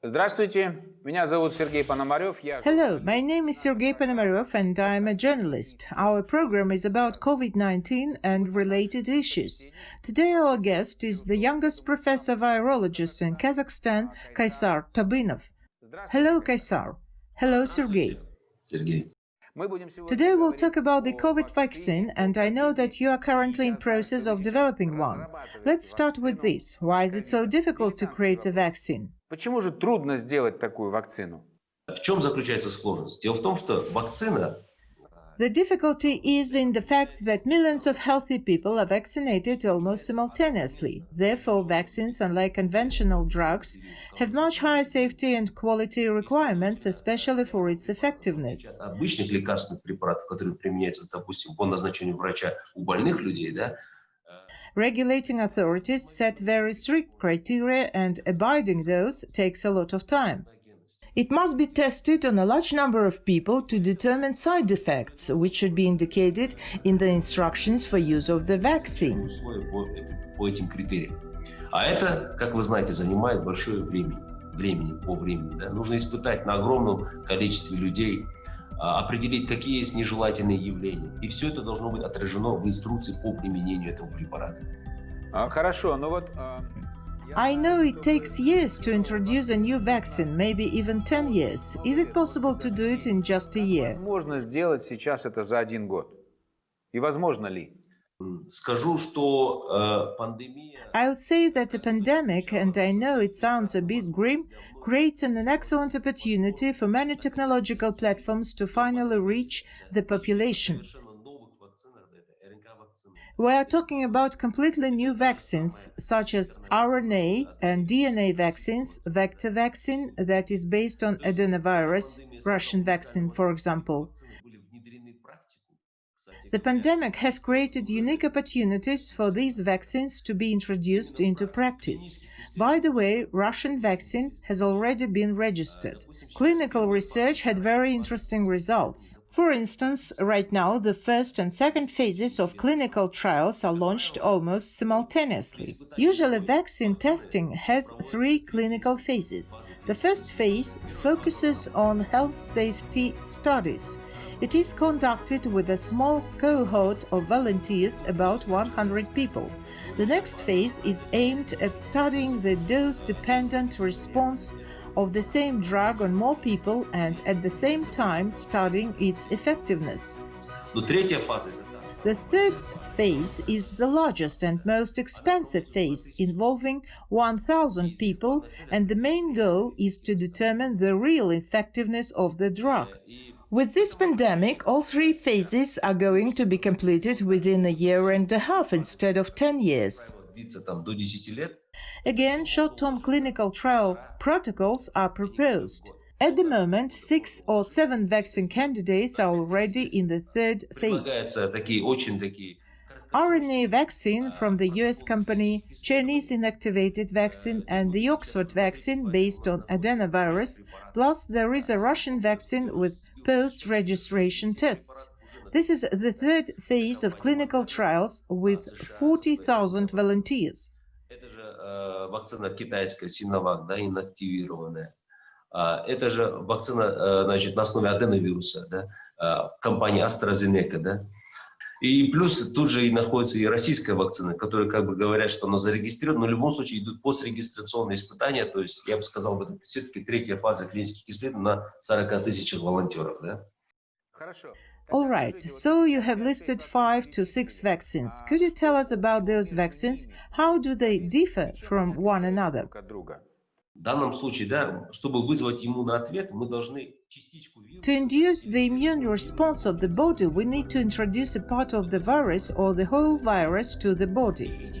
Здравствуйте, меня зовут Сергей Пономарев. Hello, my name is Sergey Ponomarev and I am a journalist. Our program is about COVID-19 and related issues. Today our guest is the youngest professor-virologist in Kazakhstan, Kaisar Tabynov. Hello, Kaisar. Hello, Sergey. Sergey. Today we'll talk about the COVID vaccine, and I know that you are currently in process of developing one. Let's start with this. Why is it so difficult to create a vaccine? Почему же трудно сделать такую вакцину? В чем заключается сложность? Дело в том, что вакцина... The difficulty is in the fact that millions of healthy people are vaccinated almost simultaneously. Therefore, vaccines, unlike conventional drugs, have much higher safety and quality requirements, especially for its effectiveness. Обычных лекарственных препаратов, которые применяются, допустим, по назначению врача у больных людей, да, Regulating authorities set very strict criteria, and abiding those takes a lot of time. It must be tested on a large number of people to determine side effects, which should be indicated in the instructions for use of the vaccine. По этим критериям. А это, как вы знаете, занимает большое время. Да? Нужно испытать на огромном количестве людей, определить, какие есть нежелательные явления. И все это должно быть отражено в инструкции по применению этого препарата. Хорошо, но вот... I know it takes years to introduce a new vaccine, maybe even 10 years. Is it possible to do it in just a year? Возможно сделать сейчас это за 1 год. И возможно ли? Скажу, что пандемия... I'll say that a pandemic, and I know it sounds a bit grim, creates an excellent opportunity for many technological platforms to finally reach the population. We are talking about completely new vaccines, such as RNA and DNA vaccines, vector vaccine that is based on adenovirus, Russian vaccine, for example. The pandemic has created unique opportunities for these vaccines to be introduced into practice. By the way, Russian vaccine has already been registered. Clinical research had very interesting results. For instance, right now, the first and second phases of clinical trials are launched almost simultaneously. Usually, vaccine testing has 3 clinical phases. The first phase focuses on health safety studies. It is conducted with a small cohort of volunteers, about 100 people. The next phase is aimed at studying the dose-dependent response of the same drug on more people and at the same time studying its effectiveness. The third phase is the largest and most expensive phase, involving 1,000 people, and the main goal is to determine the real effectiveness of the drug. With this pandemic, all 3 phases are going to be completed within a year and a half instead of 10 years. Again, short-term clinical trial protocols are proposed. At the moment, 6 or 7 vaccine candidates are already in the third phase. RNA vaccine from the US company, Chinese Inactivated Vaccine, and the Oxford vaccine based on adenovirus, plus there is a Russian vaccine with post-registration tests. This is the third phase of clinical trials with 40,000 volunteers. Это же вакцина китайская, Sinovac, да, инактивированная. Это же вакцина, значит, на основе аденовируса, да, компании AstraZeneca, да. И плюс тут же и находится и российская вакцина, которая как бы говорят, что она зарегистрирована, но в любом случае идут пострегистрационные испытания, то есть я бы сказал, это все-таки 3-я фаза клинических исследований на 40 тысячах волонтеров, да. Хорошо. All right, so you have listed 5 to 6 vaccines. Could you tell us about those vaccines? How do they differ from one another? В данном случае, да, чтобы вызвать иммунный ответ, мы должны частичку вируса... To induce the immune response of the body, we need to introduce a part of the virus or the whole virus to the body.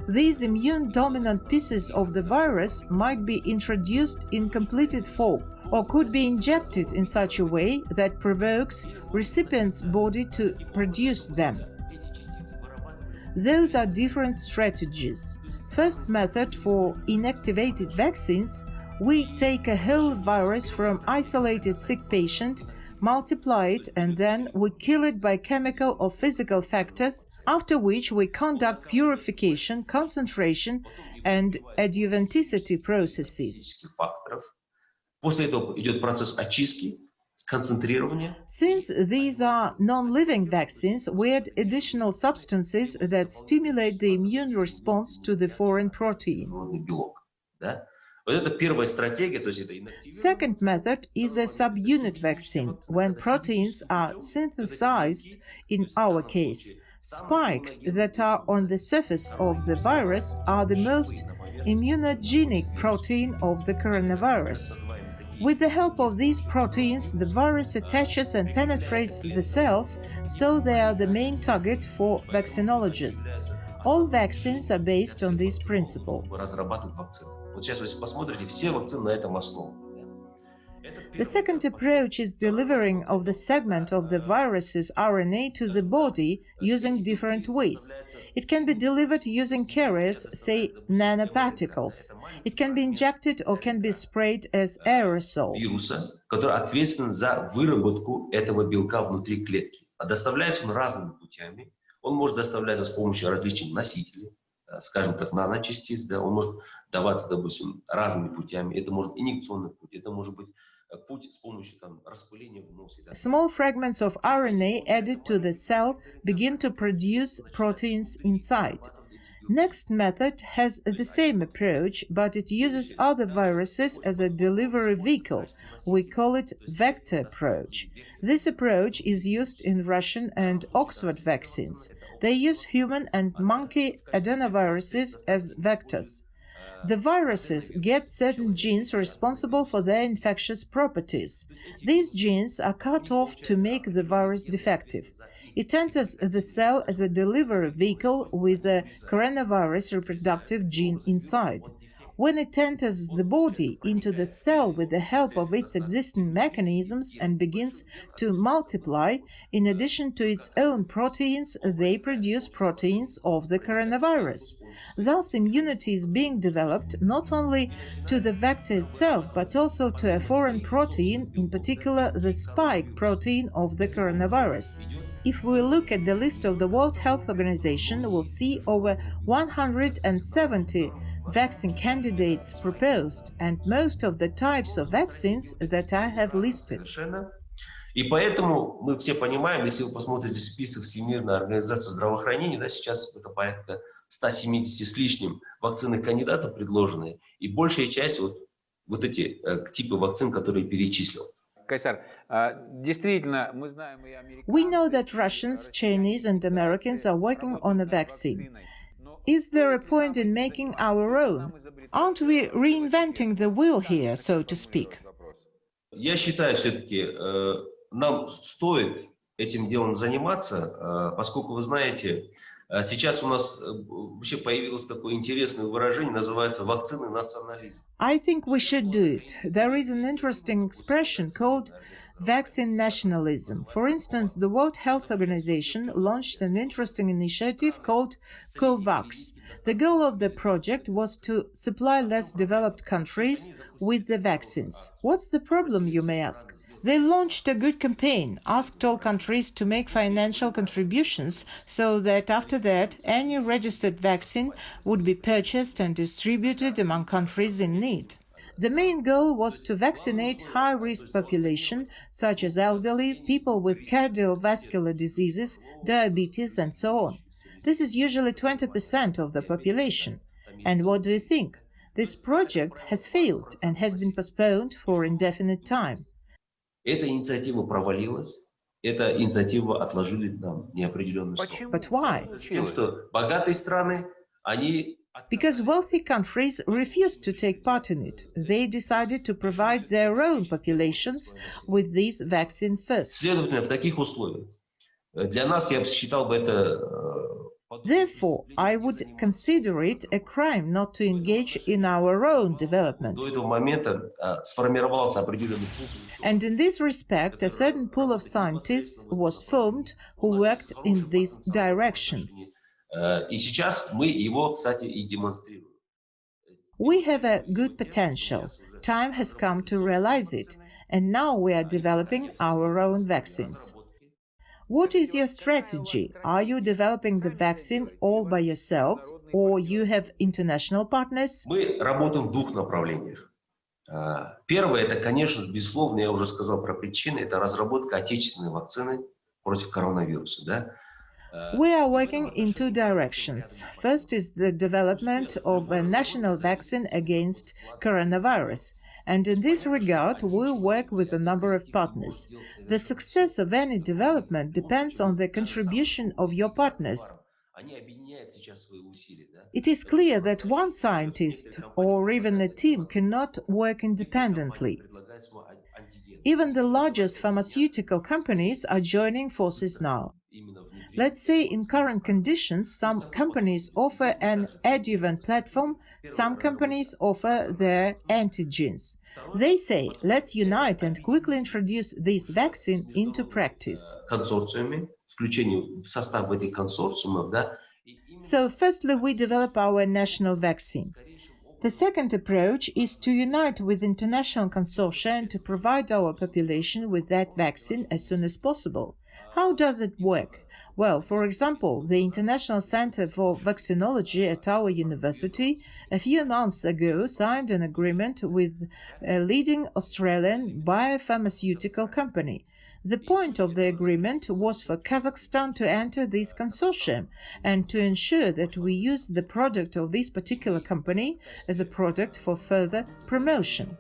These immune-dominant pieces of the virus might be introduced in completed form or could be injected in such a way that provokes recipient's body to produce them. Those are different strategies. First method for inactivated vaccines, we take a whole virus from isolated sick patient, multiply it, and then we kill it by chemical or physical factors, after which we conduct purification, concentration, and adjuvanticity processes. После этого идет процесс очистки, концентрирования. Since these are non-living vaccines, we add additional substances that stimulate the immune response to the foreign protein. Белок, да? Вот это первая стратегия, то есть это Second method is a subunit vaccine, when proteins are synthesized, in our case. Spikes that are on the surface of the virus are the most immunogenic protein of the coronavirus. With the help of these proteins, the virus attaches and penetrates the cells, so they are the main target for vaccinologists. All vaccines are based on this principle. разрабатывают вакцины. Вот сейчас, если посмотрите, все вакцины на этом основаны. The second approach is delivering of the segment of the virus's RNA to the body using different ways. It can be delivered using carriers, say nanoparticles. It can be injected or can be sprayed as aerosol. Вируса, который ответственен за выработку этого белка внутри клетки. А доставляется он разными путями. Он может доставляться с помощью различных носителей, скажем так, наночастиц, да, он может даваться, допустим, разными путями. Это может инъекционный путь, это может быть путь с помощью там, распыления в носе. Да. Small fragments of RNA added to the cell begin to produce proteins inside. Next method has the same approach, but it uses other viruses as a delivery vehicle. We call it vector approach. This approach is used in Russian and Oxford vaccines. They use human and monkey adenoviruses as vectors. The viruses get certain genes responsible for their infectious properties. These genes are cut off to make the virus defective. It enters the cell as a delivery vehicle with the coronavirus reproductive gene inside. When it enters the body into the cell with the help of its existing mechanisms and begins to multiply, in addition to its own proteins, they produce proteins of the coronavirus. Thus, immunity is being developed not only to the vector itself, but also to a foreign protein, in particular the spike protein of the coronavirus. If we look at the list of the World Health Organization, we'll see over 170 vaccine candidates proposed, and most of the types of vaccines that I have listed. И поэтому мы все понимаем, если вы посмотрите список Всемирной организации здравоохранения, да, сейчас это порядка 170 с лишним вакцинных кандидатов предложены, и большая часть вот эти типы вакцин, которые перечислил. Кайсар, действительно, мы знаем и американцы... We know that Russians, Chinese and Americans are working on a vaccine. Is there a point in making our own? Aren't we reinventing the wheel here, so to speak? Я считаю, все-таки нам стоит этим делом заниматься, поскольку, вы знаете, сейчас у нас вообще появилось такое интересное выражение, называется «вакцины национализм». I think we should do it. There is an interesting expression called vaccine nationalism. For instance, the World Health Organization launched an interesting initiative called COVAX. The goal of the project was to supply less developed countries with the vaccines. What's the problem, you may ask? They launched a good campaign, asked all countries to make financial contributions so that after that any registered vaccine would be purchased and distributed among countries in need. The main goal was to vaccinate high-risk population, such as elderly, people with cardiovascular diseases, diabetes, and so on. This is usually 20% of the population. And what do you think? This project has failed and has been postponed for indefinite time. Эта инициатива провалилась, эта инициатива отложили на неопределенный срок. But why? Тем, что богатые страны, они... Because wealthy countries refused to take part in it. They decided to provide their own populations with this vaccine first. Следовательно, в таких условиях для нас, я бы считал бы это... Therefore, I would consider it a crime not to engage in our own development. До этого момента сформировался определенный пул. And in this respect, a certain pool of scientists was formed who worked in this direction. И сейчас мы его, кстати, и демонстрируем. We have a good potential. Time has come to realize it, and now we are developing our own vaccines. What is your strategy? Are you developing the vaccine all by yourselves, or you have international partners? Мы работаем в двух направлениях. Первое, это, конечно же, безусловно, я уже сказал про причины, это разработка отечественной вакцины против коронавируса, да? We are working in two directions. First is the development of a national vaccine against coronavirus. And in this regard, we work with a number of partners. The success of any development depends on the contribution of your partners. It is clear that one scientist or even a team cannot work independently. Even the largest pharmaceutical companies are joining forces now. Let's say in current conditions, some companies offer an adjuvant platform, some companies offer their antigens. They say, let's unite and quickly introduce this vaccine into practice. So firstly, we develop our national vaccine. The second approach is to unite with international consortia and to provide our population with that vaccine as soon as possible. How does it work? Well, for example, the International Center for Vaccinology at our university a few months ago signed an agreement with a leading Australian biopharmaceutical company. The point of the agreement was for Kazakhstan to enter this consortium and to ensure that we use the product of this particular company as a product for further promotion.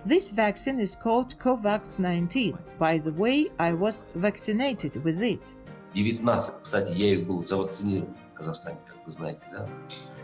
This vaccine is called COVAX-19. By the way, I was vaccinated with it. 19, кстати, я их был завакцинирован в Казахстане, как вы знаете, да,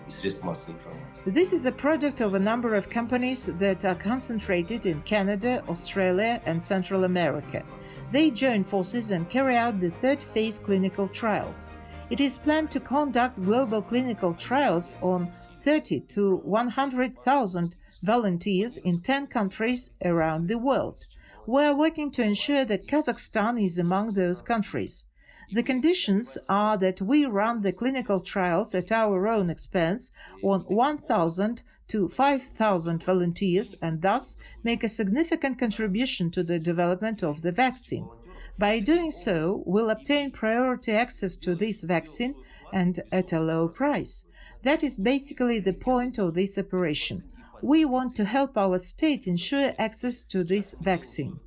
из средств массовой информации. This is a product of a number of companies that are concentrated in Canada, Australia, and Central America. They join forces and carry out the third phase clinical trials. It is planned to conduct global clinical trials on 30 to 100,000 volunteers in 10 countries around the world. We are working to ensure that Kazakhstan is among those countries. The conditions are that we run the clinical trials at our own expense on 1,000 to 5,000 volunteers and thus make a significant contribution to the development of the vaccine. By doing so, we'll obtain priority access to this vaccine and at a low price. That is basically the point of this operation. We want to help our state ensure access to this vaccine.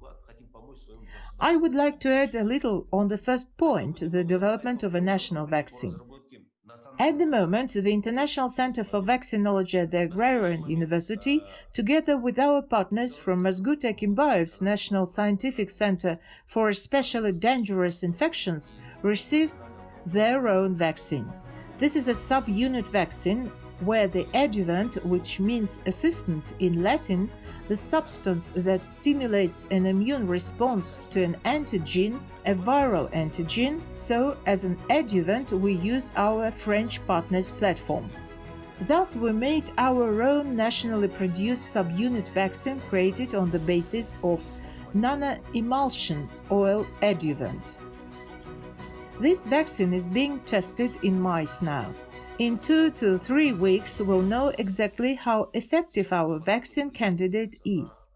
I would like to add a little on the first point, the development of a national vaccine. At the moment, the International Center for Vaccinology at the Agrarian University, together with our partners from Mazgut Akimbayev's National Scientific Center for Especially Dangerous Infections, received their own vaccine. This is a subunit vaccine where the adjuvant, which means assistant in Latin, the substance that stimulates an immune response to an antigen, a viral antigen, so as an adjuvant we use our French partners' platform. Thus we made our own nationally produced subunit vaccine created on the basis of nano-emulsion oil adjuvant. This vaccine is being tested in mice now. In 2 to 3 weeks, we'll know exactly how effective our vaccine candidate is.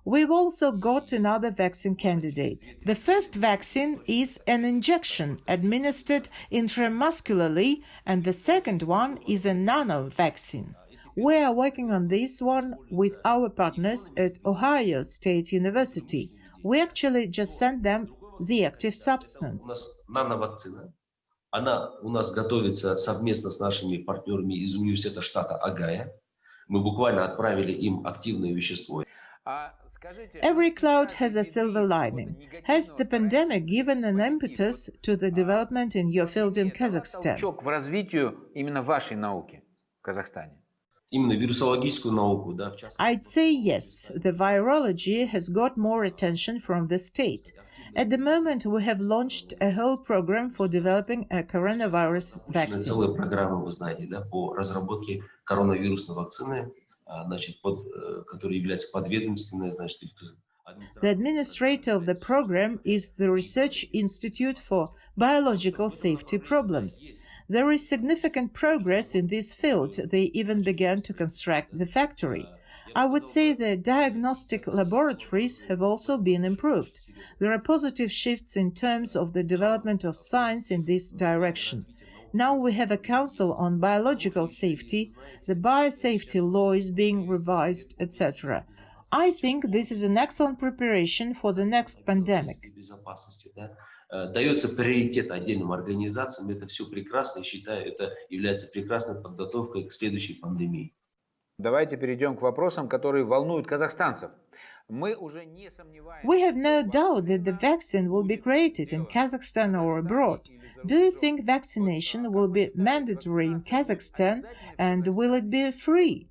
We've also got another vaccine candidate. The first vaccine is an injection administered intramuscularly, and the second one is a nano vaccine. We are working on this one with our partners at Ohio State University. We actually just sent them the active substance. Она у нас готовится совместно с нашими партнерами из университета штата Огайо. Мы буквально отправили им активное вещество. Every cloud has a silver lining. Has the pandemic given an impetus to the development in your field in Kazakhstan? Толчок в развитию именно вашей науки в Казахстане. Именно вирусологическую науку, да, в частности. I'd say yes. The virology has got more attention from the state. At the moment, we have launched a whole program for developing a coronavirus vaccine. Целая программа, вы знаете, да, по разработке коронавирусной вакцины, значит, которая является подведомственной, значит, The administrator of the program is the Research Institute for Biological Safety Problems. There is significant progress in this field. They even began to construct the factory. I would say the diagnostic laboratories have also been improved. There are positive shifts in terms of the development of science in this direction. Now we have a Council on Biological Safety, the biosafety law is being revised, etc. I think this is an excellent preparation for the next pandemic. Дается приоритет отдельным организациям, это все прекрасно, и считаю, это является прекрасной подготовкой к следующей пандемии. Давайте перейдем к вопросам, которые волнуют казахстанцев. Мы уже не сомневаемся. We have no doubt that the vaccine will be created in Kazakhstan or abroad. Do you think vaccination will be mandatory in Kazakhstan, and will it be free?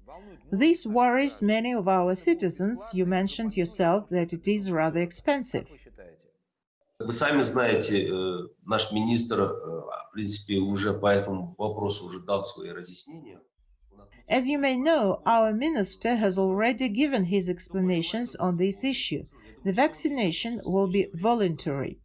This worries many of our citizens. You mentioned yourself that it is rather expensive. Вы сами знаете, наш министр, в принципе, уже по этому вопросу уже дал свои разъяснения. As you may know, our minister has already given his explanations on this issue. The vaccination will be voluntary.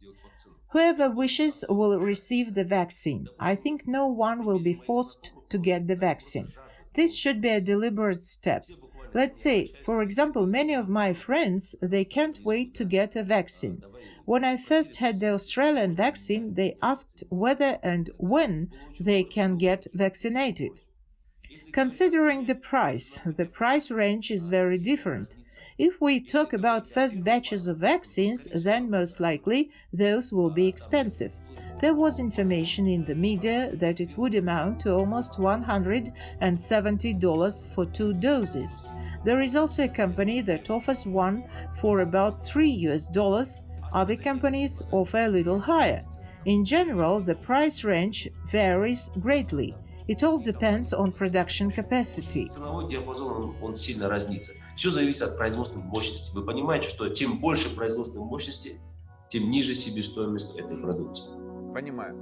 Whoever wishes will receive the vaccine. I think no one will be forced to get the vaccine. This should be a deliberate step. Let's say, for example, many of my friends, they can't wait to get a vaccine. When I first had the Australian vaccine, they asked whether and when they can get vaccinated. Considering the price range is very different. If we talk about first batches of vaccines, then most likely those will be expensive. There was information in the media that it would amount to almost $170 for 2 doses. There is also a company that offers one for about $3. Other companies offer a little higher. In general, the price range varies greatly. It all depends on production capacity. Ценовой диапазон, он сильно разнится. Все зависит от производственной мощности. Вы понимаете, что чем больше производственной мощности, тем ниже себестоимость этой продукции. Понимаю.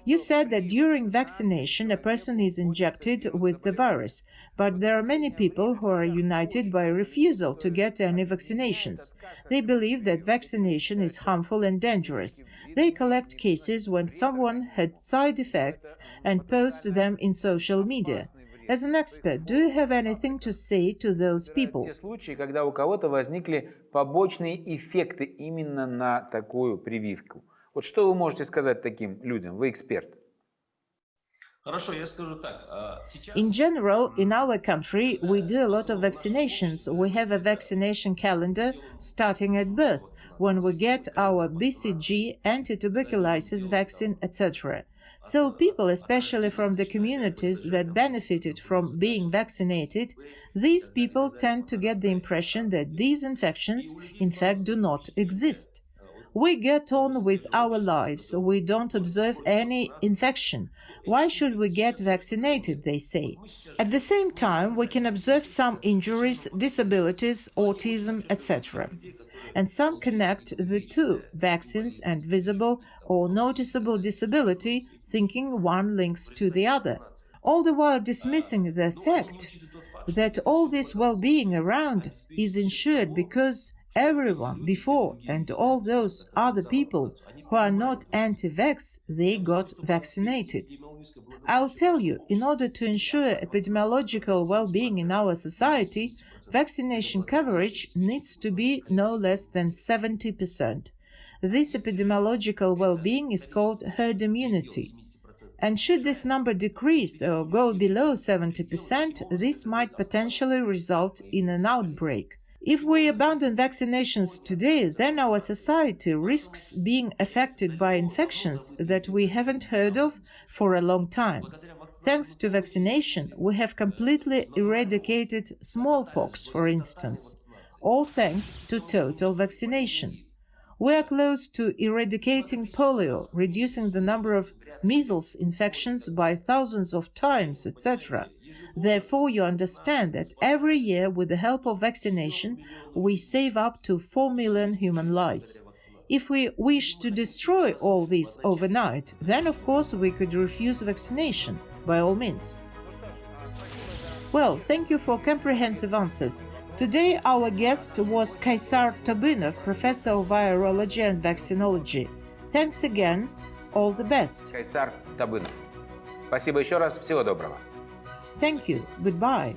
You said that during vaccination a person is injected with the virus, but there are many people who are united by a refusal to get any vaccinations. They believe that vaccination is harmful and dangerous. They collect cases when someone had side effects and post them in social media. As an expert, do you have anything to say to those people? Те случаи, когда у кого-то возникли побочные эффекты именно на такую прививку. Вот что вы можете сказать таким людям? Вы эксперт. Хорошо, я скажу так. Сейчас... In general, in our country, we do a lot of vaccinations. We have a vaccination calendar starting at birth, when we get our BCG, anti-tuberculosis vaccine, etc. So people, especially from the communities that benefited from being vaccinated, these people tend to get the impression that these infections, in fact, do not exist. We get on with our lives. We don't observe any infection. Why should we get vaccinated, they say. At the same time, we can observe some injuries, disabilities, autism, etc. And some connect the two, vaccines and visible or noticeable disability, thinking one links to the other, all the while dismissing the fact that all this well-being around is ensured because everyone before and all those other people who are not anti-vax, they got vaccinated. I'll tell you, in order to ensure epidemiological well-being in our society, vaccination coverage needs to be no less than 70%. This epidemiological well-being is called herd immunity. And should this number decrease or go below 70%, this might potentially result in an outbreak. If we abandon vaccinations today, then our society risks being affected by infections that we haven't heard of for a long time. Thanks to vaccination, we have completely eradicated smallpox, for instance, all thanks to total vaccination. We are close to eradicating polio, reducing the number of measles infections by thousands of times, etc. Therefore, you understand that every year, with the help of vaccination, we save up to 4 million human lives. If we wish to destroy all this overnight, then of course we could refuse vaccination, by all means. Well, thank you for comprehensive answers. Today our guest was Kaisar Tabynov, professor of virology and vaccinology. Thanks again. All the best. Kaisar Tabynov. Спасибо еще раз. Всего доброго. Thank you. Goodbye.